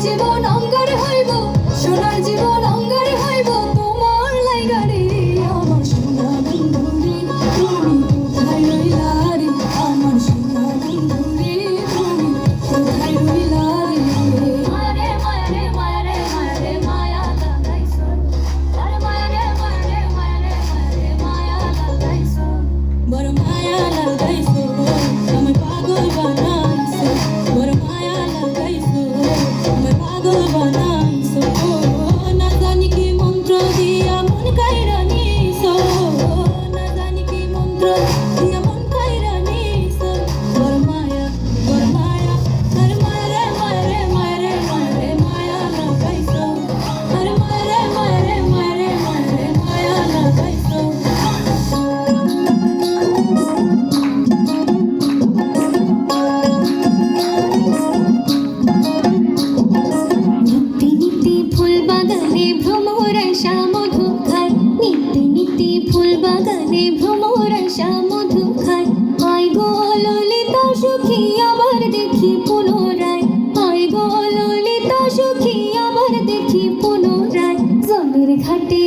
জীবন অঙ্গার হইব, সোনার জীবন অঙ্গার হইব তোমার লাইগারে আমার সোনা বন্ধু রে তুমি কোথায় রইলা রে আমার সোনা বন্ধু রে তুমি কোথায় রইলা রে মারে মারে মারে মারে মায়া লাগাইছো আরে মারে মারে মারে মারে মায়া লাগাইছো বড় মায়া লাগাইছো আমার পাগল বানাইছো বড় মায়া লাগাইছো আমার পাগল বানাইছো না জানি কি মন্ত্র দিয়া মন কাইরা নিছো না জানি কি মন্ত্র দিয়া মন কাইরা নিছো বড় মায়া আরে মারে মারে মারে মারে মায়া লাগাইছো আরে মারে মারে মারে মারে মায়া লাগাইছো নিত্যি নিত্যি ফুল বাগানে ভ্রমর আসা মধু খায় নিত্যি নিত্যি ফুল বাগানে ভ্রমর আসা মধু খায় আয় গো ললিতা সখী আবার দেখি পুনরায় আয় গো ললিতা সখী আবার দেখি পুনরায় জলের ঘাটে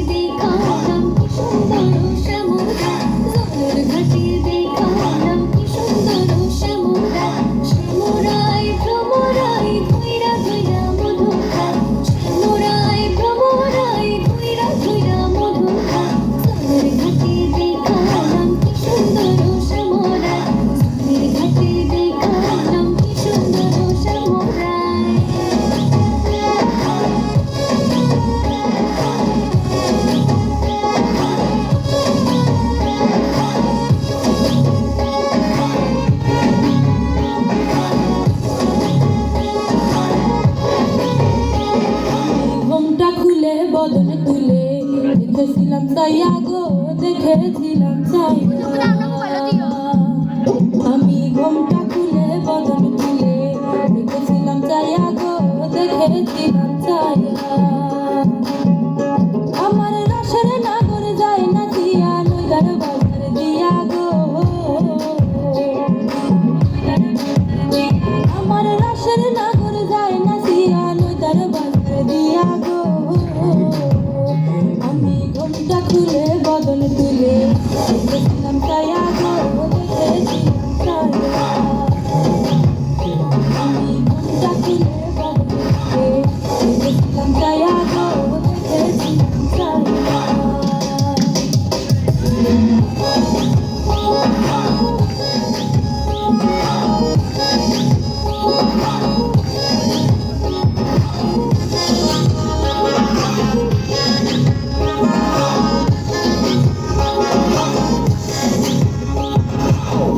দেখালাম কি সুন্দর শ্যামরা জলের ঘাটে দেখালাম কি সুন্দর শ্যামরা শ্যামরায় ভ্রমরায় ধৈরা ধৈরা মধু খায় শ্যামরায় ভ্রমরায় ধৈরা ধৈরা মধু খায় জলের ঘাটে দেখালাম কি সুন্দর শ্যামরা জলের ঘাটে দেখালাম কি সুন্দর শ্যামরা ঘোমটা খুলে বদন তুলে দেখেছিলাম চাইয়া গো দেখেছিলাম চাইয়া আমি ঘোমটা খুলে বদন তুলে দেখেছিলাম চাইয়া গো দেখেছিলাম চাইয়া আমার রসের নাগর যায় না দিয়া নইদার বাজার দিয়া গো আমার রসের নাগর যায় না দিয়া নইদার বাজার দিয়া গো আমি ঘোমটা খুলে বদন তুলে দেখেছিলাম চাইয়া গো দেখেছিলাম চাইয়া আমি ঘোমটা খুলে বদন তুলে দেখেছিলাম চাইয়া গো দেখেছিলাম চাইয়া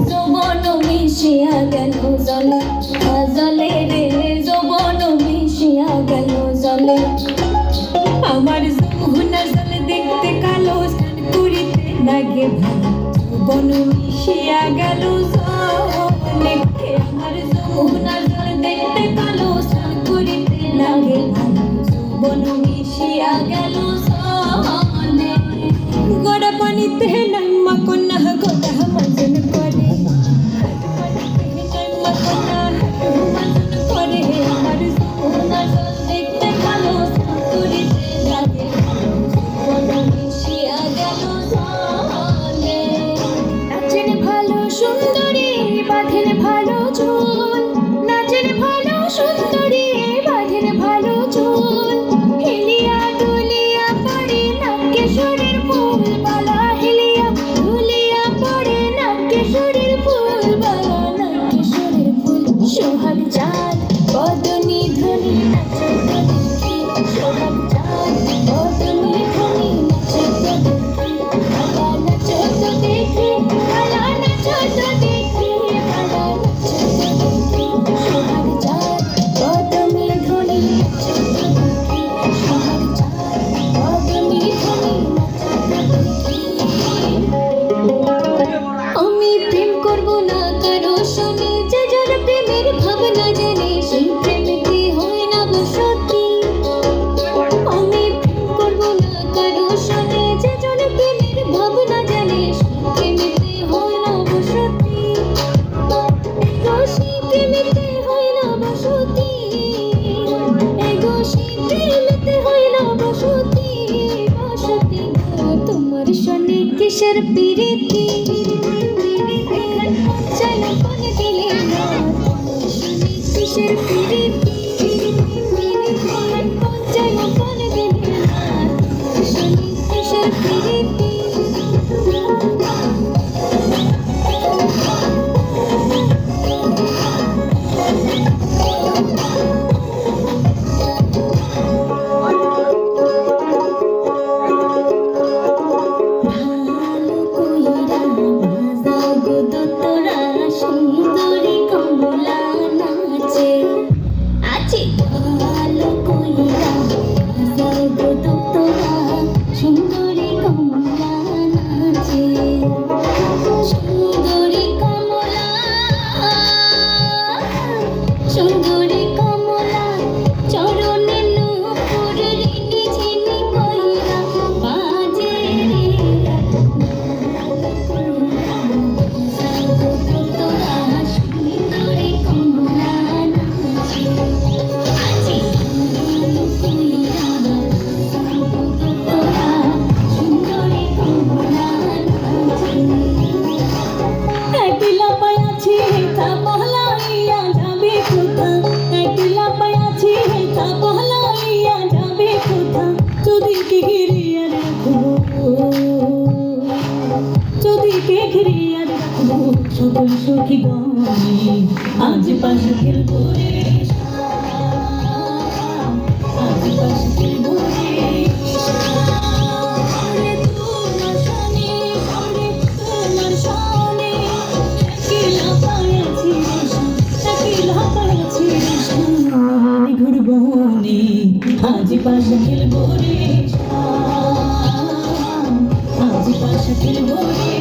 যৌবন মিশিয়া গেল জলে জলে রে যৌবন মিশিয়া গেল জলে আমার যমুনা জল দেখতে কালো স্নান করিতে লাগে ভালো যৌবন মিশিয়া গেল জলে আমার যমুনা জল দেখতে কালো স্নান করিতে লাগে ভালো যৌবন মিশিয়া গেল জলে গোড়া পানিতে নাইমা কন্যা গোড়া মজন করে আমার যমুনা জল দেখতে কালো স্নান করিতে লাগে যৌবন মিশিয়া গেল জলে নাচেন ভালো সুন্দরী বাঁধেন ভালো চুল নাচেন ভালো সুন্দরী বাঁধেন ভালো চুল হেলিয়া দুলিয়া পড়ে নাকেশ্বরের ফুল বালা হেলিয়া দুলিয়া পড়ে নাকেশ্বরের ফুল বালা নাকেশ্বরের ফুল সোহাগ চাঁদ বদনী ধ্বনি নাচে তো দেখি সোহাগ চাঁদ বদনী ধ্বনি নাচে তো দেখি বালা নাচে তো দেখি বালা নাচে তো দেখি বালা নাচে তো দেখি সোহাগ চাঁদ বদনী ধ্বনি নাচে তো দেখি সোহাগ চাঁদ বদনী ধ্বনি নাচে তো দেখি আমি প্রেম করব না কারো সঙ্গে যে যার প্রেমের ভাবনা জানে সেই প্রেমকে হয় না বসতি আমি প্রেম করব না কারো সঙ্গে যে যার প্রেমের ভাবনা জানে সেই প্রেমকে হয় না বসতি চাই কোন দিলে না শুনি কিসের পিরিতি চাই কোন দিলে না শুনি কিসের পিরিতি সুন্দরী কমলা চরণে নূপুর রিনি ঝিনি কইরা বাজে রে তোরা সুন্দরী কমলা নাচে আজি কইরা তোরা সুন্দরী কমলা নাচে একলা পায়াছি হেতা পহলাইয়া যাবে কোথা একলা পায়াছি হেতা পহলাইয়া যাবে কোথা যদি কে ঘিরিয়া রাখবো যদি কে ঘিরিয়া রাখবো সকল সখী গণে আজ পাশে খেলবো রে আজ পাশে খেলবো রে তোমার সনে তোমার সনে একলা পায়াছি একলা পায়াছি ঘুরবো নে আজ পাশে খেলবো রে আজ পাশে খেলবো রে